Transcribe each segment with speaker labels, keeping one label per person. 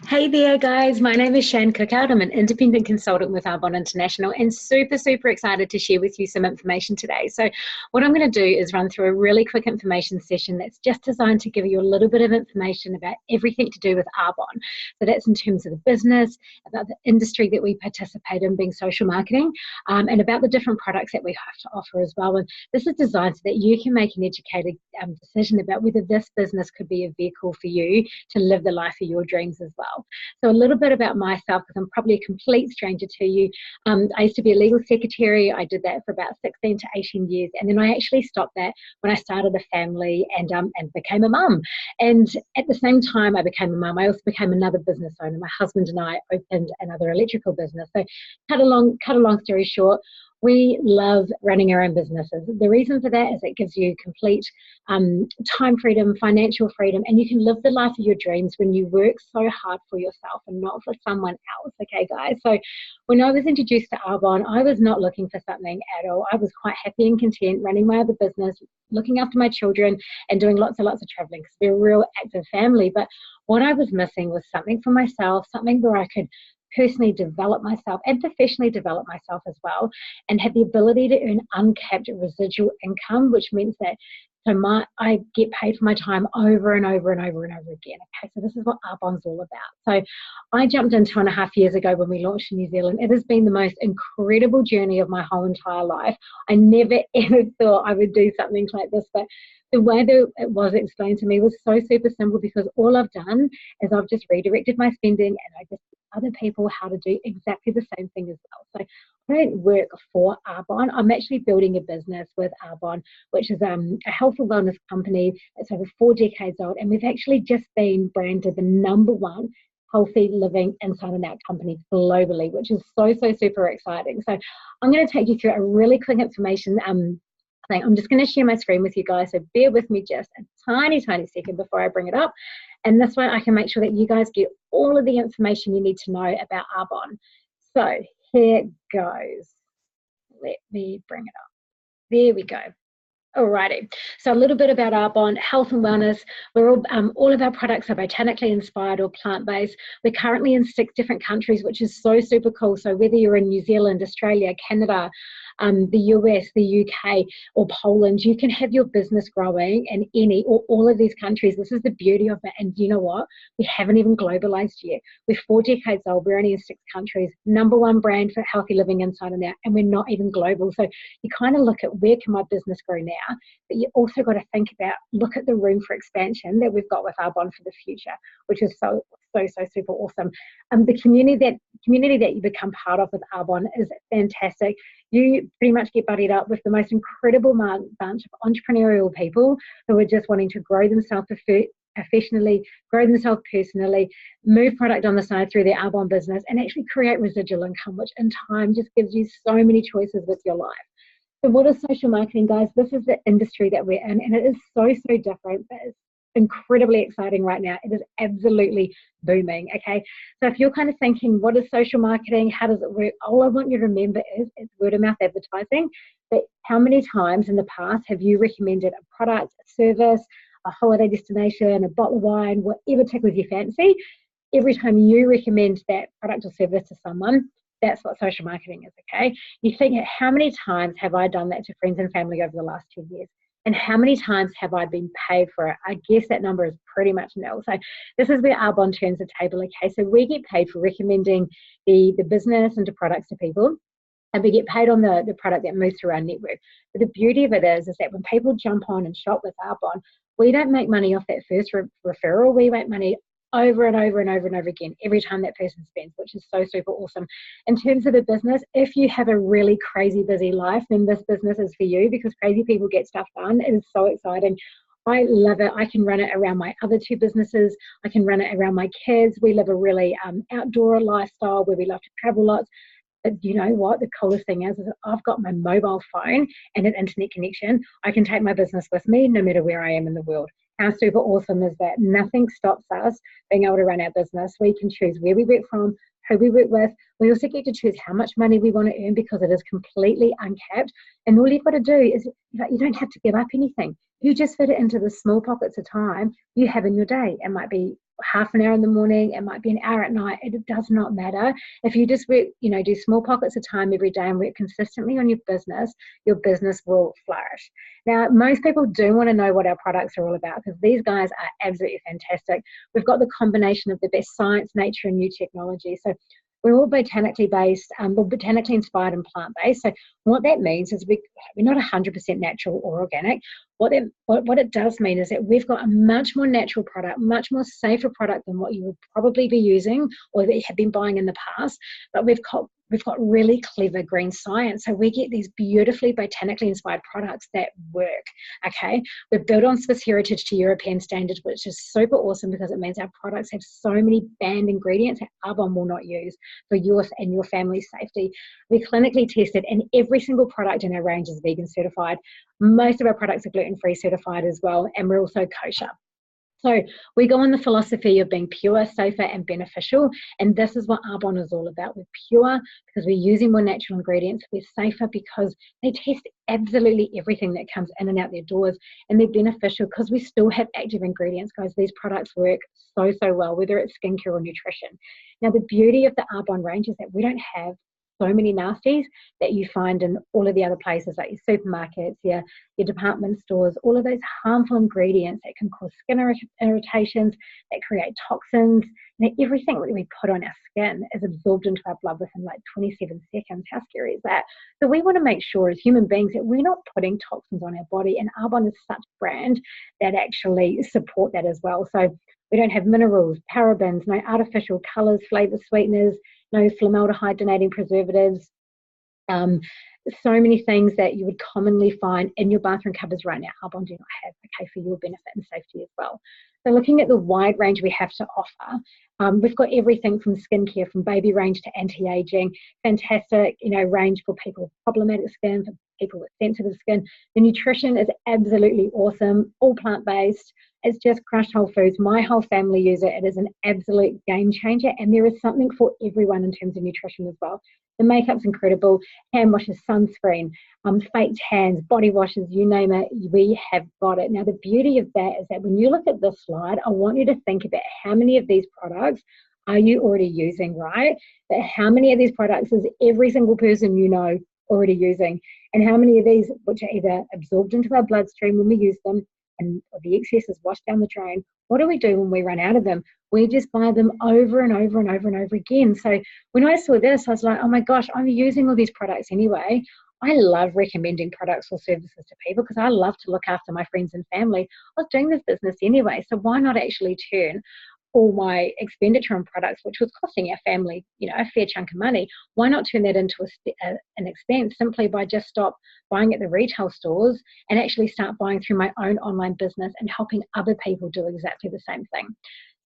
Speaker 1: Hey there, guys. My name is Shan Kukard. I'm an independent consultant with Arbonne International and super excited to share with you some information today. So what I'm going to do is run through a really quick information session that's just designed to give you a little bit of information about everything to do with Arbonne. So that's in terms of the business, about the industry that we participate in being social marketing, and about the different products that we have to offer as well. And this is designed so that you can make an educated decision about whether this business could be a vehicle for you to live the life of your dreams as well. So a little bit about myself, because I'm probably a complete stranger to you. I used to be a legal secretary. I did that for about 16 to 18 years. And then I actually stopped that when I started a family and became a mum. And at the same time I became a mum, I also became another business owner. My husband and I opened another electrical business. So cut a long story short, we love running our own businesses. The reason for that is it gives you complete time freedom, financial freedom, and you can live the life of your dreams when you work so hard for yourself and not for someone else. Okay, guys? So when I was introduced to Arbonne, I was not looking for something at all. I was quite happy and content running my other business, looking after my children, and doing lots of traveling because we're a real active family. But what I was missing was something for myself, something where I could personally develop myself and professionally develop myself as well, and have the ability to earn uncapped residual income, which means that I get paid for my time over and over and over and over again. Okay, so this is what Arbonne's all about. So I jumped in 2.5 years ago when we launched in New Zealand. It has been the most incredible journey of my whole entire life. I never ever thought I would do something like this, but the way that it was explained to me was so super simple, because all I've done is I've just redirected my spending and I just other people how to do exactly the same thing as well. So I don't work for Arbonne. I'm actually building a business with Arbonne, which is a health and wellness company that's over 4 decades old. And we've actually just been branded the #1 healthy living inside and out company globally, which is so super exciting. So I'm going to take you through a really quick information thing. I'm just going to share my screen with you guys, so bear with me just a tiny second before I bring it up. And this way I can make sure that you guys get all of the information you need to know about Arbonne. So here goes. Let me bring it up. There we go. Alrighty, so a little bit about Arbonne, health and wellness. We're all of our products are botanically inspired or plant-based. We're currently in 6 different countries, which is so super cool. So whether you're in New Zealand, Australia, Canada, the US, the UK, or Poland, you can have your business growing in any or all of these countries. This is the beauty of it. And you know what? We haven't even globalized yet. We're 4 decades old. We're only in 6 countries. #1 brand for healthy living inside and out, and we're not even global. So you kind of look at where can my business grow now, but you also got to think about, look at the room for expansion that we've got with Arbonne for the future, which is so super awesome. The community that you become part of with Arbonne is fantastic. You pretty much get buddied up with the most incredible bunch of entrepreneurial people who are just wanting to grow themselves professionally, grow themselves personally, move product on the side through their Arbonne business, and actually create residual income, which in time just gives you so many choices with your life. So what is social marketing, guys? This is the industry that we're in, and it is so different, but it's incredibly exciting right now. It is absolutely booming. Okay, so if you're kind of thinking, what is social marketing, how does it work, all I want you to remember is it's word of mouth advertising. But how many times in the past have you recommended a product, a service, a holiday destination, a bottle of wine, whatever tickles your fancy? Every time you recommend that product or service to someone, that's what social marketing is. Okay, you think, how many times have I done that to friends and family over the last 10 years? And how many times have I been paid for it? I guess that number is pretty much nil. So this is where Arbonne turns the table. Okay, so we get paid for recommending the business and the products to people, and we get paid on the product that moves through our network. But the beauty of it is that when people jump on and shop with Arbonne, we don't make money off that first referral. We make money over and over again every time that person spends, which is so super awesome. In terms of the business, if you have a really crazy busy life, then this business is for you, because crazy people get stuff done. It is so exciting. I love it. I can run it around my other 2 businesses. I can run it around my kids. We live a really outdoor lifestyle where we love to travel lots. But you know what? The coolest thing is that I've got my mobile phone and an internet connection. I can take my business with me no matter where I am in the world. How super awesome is that? Nothing stops us being able to run our business. We can choose where we work from, who we work with. We also get to choose how much money we want to earn, because it is completely uncapped. And all you've got to do is, you don't have to give up anything. You just fit it into the small pockets of time you have in your day. It might be half an hour in the morning, it might be an hour at night. It does not matter. If you just work, do small pockets of time every day and work consistently on your business will flourish. Now, most people do want to know what our products are all about, because these guys are absolutely fantastic. We've got the combination of the best science, nature, and new technology. So we're all botanically based, we're botanically inspired and plant-based. So what that means is we're not 100% natural or organic. What it does mean is that we've got a much more natural product, much more safer product than what you would probably be using or that you have been buying in the past. But we've got really clever green science. So we get these beautifully botanically inspired products that work, okay? We're built on Swiss heritage to European standards, which is super awesome because it means our products have so many banned ingredients that Arbonne will not use for your and your family's safety. We're clinically tested, and every single product in our range is vegan certified. Most of our products are gluten-free certified as well, and we're also kosher. So we go on the philosophy of being pure, safer, and beneficial, and this is what Arbonne is all about. We're pure because we're using more natural ingredients. We're safer because they test absolutely everything that comes in and out their doors, and they're beneficial because we still have active ingredients, guys. These products work so well, whether it's skincare or nutrition. Now, the beauty of the Arbonne range is that we don't have so many nasties that you find in all of the other places, like your supermarkets, your department stores, all of those harmful ingredients that can cause skin irritations, that create toxins. Everything that we put on our skin is absorbed into our blood within like 27 seconds. How scary is that? So we want to make sure as human beings that we're not putting toxins on our body, and Arbonne is such a brand that actually support that as well. So we don't have minerals, parabens, no artificial colours, flavour sweeteners, no formaldehyde donating preservatives, so many things that you would commonly find in your bathroom cupboards right now, Arbonne do not have, okay, for your benefit and safety as well. So looking at the wide range we have to offer, we've got everything from skincare, from baby range to anti-aging, fantastic, range for people with problematic skin, for people with sensitive skin. The nutrition is absolutely awesome, all plant-based. It's just crushed whole foods. My whole family use it. It is an absolute game changer, and there is something for everyone in terms of nutrition as well. The makeup's incredible, hand washes, sunscreen, fake tans, body washes, you name it, we have got it. Now, the beauty of that is that when you look at this slide, I want you to think about how many of these products are you already using, right? But how many of these products is every single person you know already using? And how many of these, which are either absorbed into our bloodstream when we use them, and the excess is washed down the drain, what do we do when we run out of them? We just buy them over and over and over and over again. So when I saw this, I was like, oh my gosh, I'm using all these products anyway. I love recommending products or services to people because I love to look after my friends and family. I was doing this business anyway, so why not actually turn all my expenditure on products, which was costing our family, a fair chunk of money, why not turn that into an expense simply by just stop buying at the retail stores and actually start buying through my own online business and helping other people do exactly the same thing.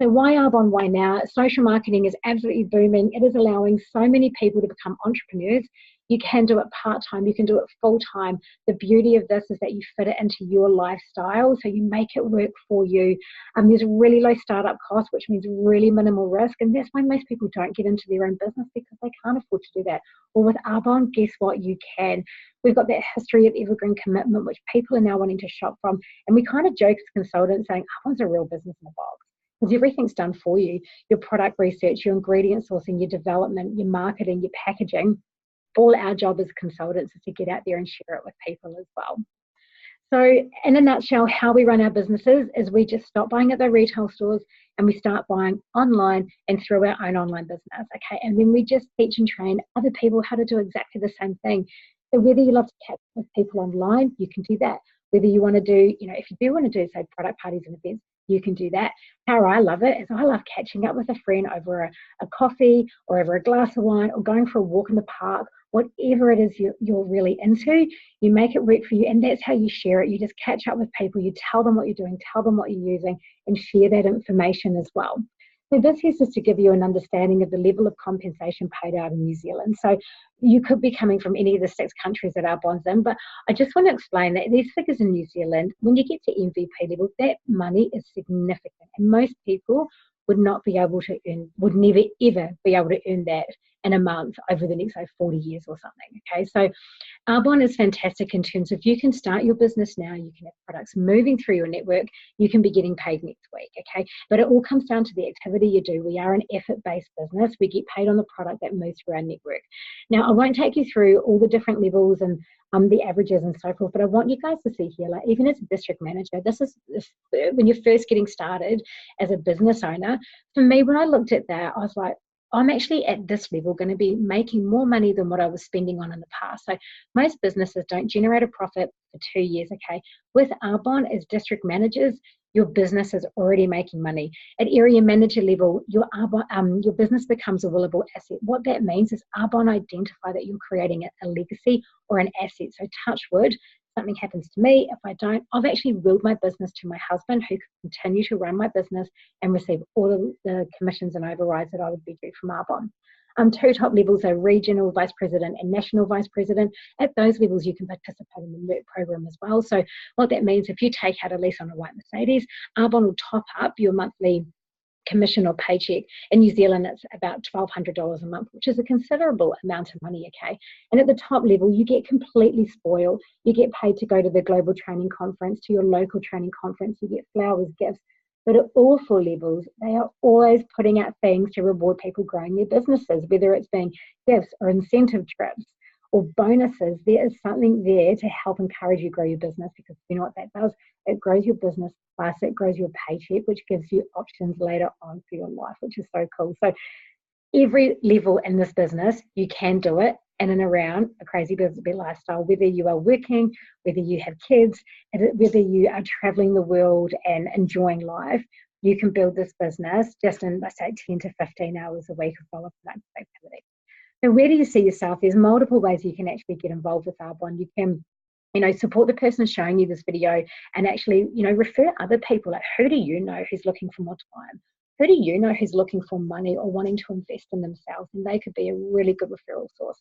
Speaker 1: So why Arbonne, why now? Social marketing is absolutely booming. It is allowing so many people to become entrepreneurs. You can do it part-time, you can do it full-time. The beauty of this is that you fit it into your lifestyle, so you make it work for you. There's a really low startup cost, which means really minimal risk, and that's why most people don't get into their own business, because they can't afford to do that. Well, with Arbonne, guess what? You can. We've got that history of evergreen commitment, which people are now wanting to shop from, and we kind of joke as consultants saying, Arbonne's a real business in a box. Because everything's done for you. Your product research, your ingredient sourcing, your development, your marketing, your packaging. All our job as consultants is to get out there and share it with people as well. So in a nutshell, how we run our businesses is we just stop buying at the retail stores and we start buying online and through our own online business, okay? And then we just teach and train other people how to do exactly the same thing. So whether you love to catch with people online, you can do that. Whether you want to do, if you do want to do, say, product parties and events, you can do that. How I love it is I love catching up with a friend over a coffee or over a glass of wine or going for a walk in the park, whatever it is you're really into, you make it work for you, and that's how you share it. You just catch up with people, you tell them what you're doing, tell them what you're using, and share that information as well. So this is just to give you an understanding of the level of compensation paid out in New Zealand. So you could be coming from any of the 6 countries that Arbonne's in, but I just want to explain that these figures in New Zealand, when you get to MVP level, that money is significant. And most people would not be able to earn, would never ever be able to earn that in a month over the next 40 years or something. Okay, so Arbonne is fantastic in terms of you can start your business now, you can have products moving through your network, you can be getting paid next week, okay? But it all comes down to the activity you do. We are an effort-based business. We get paid on the product that moves through our network. Now, I won't take you through all the different levels and the averages and so forth, but I want you guys to see here, like even as a district manager, this is when you're first getting started as a business owner. For me, when I looked at that, I was like, I'm actually at this level going to be making more money than what I was spending on in the past. So most businesses don't generate a profit for 2 years, okay? With Arbonne as district managers, your business is already making money. At area manager level, your business becomes a willable asset. What that means is Arbonne identify that you're creating a legacy or an asset. So touch wood, something happens to me, if I don't, I've actually willed my business to my husband who can continue to run my business and receive all of the commissions and overrides that I would be due from Arbonne. Two top levels are regional vice president and national vice president. At those levels, you can participate in the MERT program as well. So what that means, if you take out a lease on a white Mercedes, Arbonne will top up your monthly commission or paycheck. In New Zealand, it's about $1,200 a month, which is a considerable amount of money, okay? And at the top level, you get completely spoiled. You get paid to go to the global training conference, to your local training conference, you get flowers, gifts. But at all four levels, they are always putting out things to reward people growing their businesses, whether it's being gifts or incentive trips or bonuses. There is something there to help encourage you grow your business, because you know what that does? It grows your business, plus it grows your paycheck, which gives you options later on for your life, which is so cool. So every level in this business, you can do it in and around a crazy business lifestyle, whether you are working, whether you have kids, whether you are traveling the world and enjoying life. You can build this business just in, let's say, 10 to 15 hours a week of volunteer activity. So where do you see yourself? There's multiple ways you can actually get involved with Arbonne. You can, support the person showing you this video and actually, refer other people. Like, who do you know who's looking for more time? Who do you know who's looking for money or wanting to invest in themselves? And they could be a really good referral source.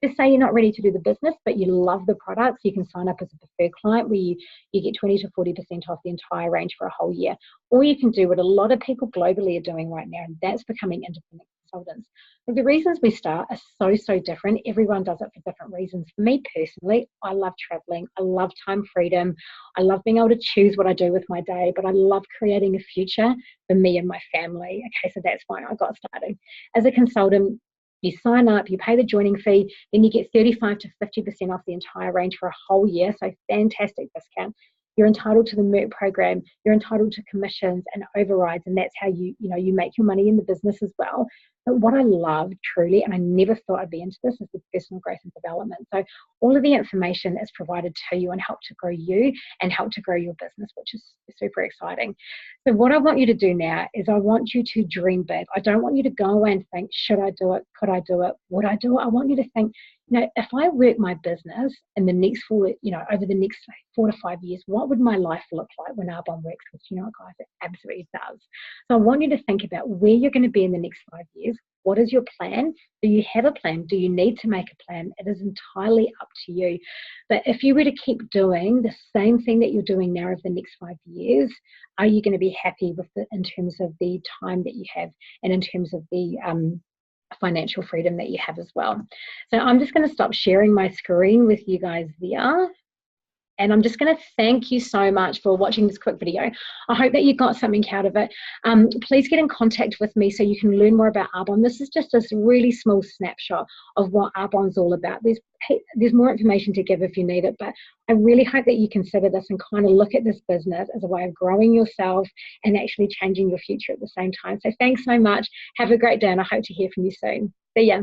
Speaker 1: Just say you're not ready to do the business, but you love the products. You can sign up as a preferred client where you get 20 to 40% off the entire range for a whole year. Or you can do what a lot of people globally are doing right now, and that's becoming independent consultants. The reasons we start are so different. Everyone does it for different reasons. For me personally, I love traveling. I love time freedom. I love being able to choose what I do with my day, but I love creating a future for me and my family. Okay, so that's why I got started. As a consultant, you sign up, you pay the joining fee, then you get 35 to 50% off the entire range for a whole year. So fantastic discount. You're entitled to the MERT program. You're entitled to commissions and overrides, and that's how you make your money in the business as well. But what I love truly, and I never thought I'd be into this, is the personal growth and development. So all of the information is provided to you and help to grow you and help to grow your business, which is super exciting. So what I want you to do now is I want you to dream big. I don't want you to go away and think, should I do it? Could I do it? Would I do it? I want you to think, if I work my business in the next over the next 4 to 5 years, what would my life look like when Arbonne works? Because guys, it absolutely does. So I want you to think about where you're going to be in the next 5 years. What is your plan? Do you have a plan? Do you need to make a plan? It is entirely up to you. But if you were to keep doing the same thing that you're doing now over the next 5 years, are you going to be happy with it in terms of the time that you have and in terms of the financial freedom that you have as well? So I'm just going to stop sharing my screen with you guys there. And I'm just going to thank you so much for watching this quick video. I hope that you got something out of it. Please get in contact with me so you can learn more about Arbonne. This is just a really small snapshot of what Arbonne's all about. There's more information to give if you need it, but I really hope that you consider this and kind of look at this business as a way of growing yourself and actually changing your future at the same time. So thanks so much. Have a great day, and I hope to hear from you soon. See ya.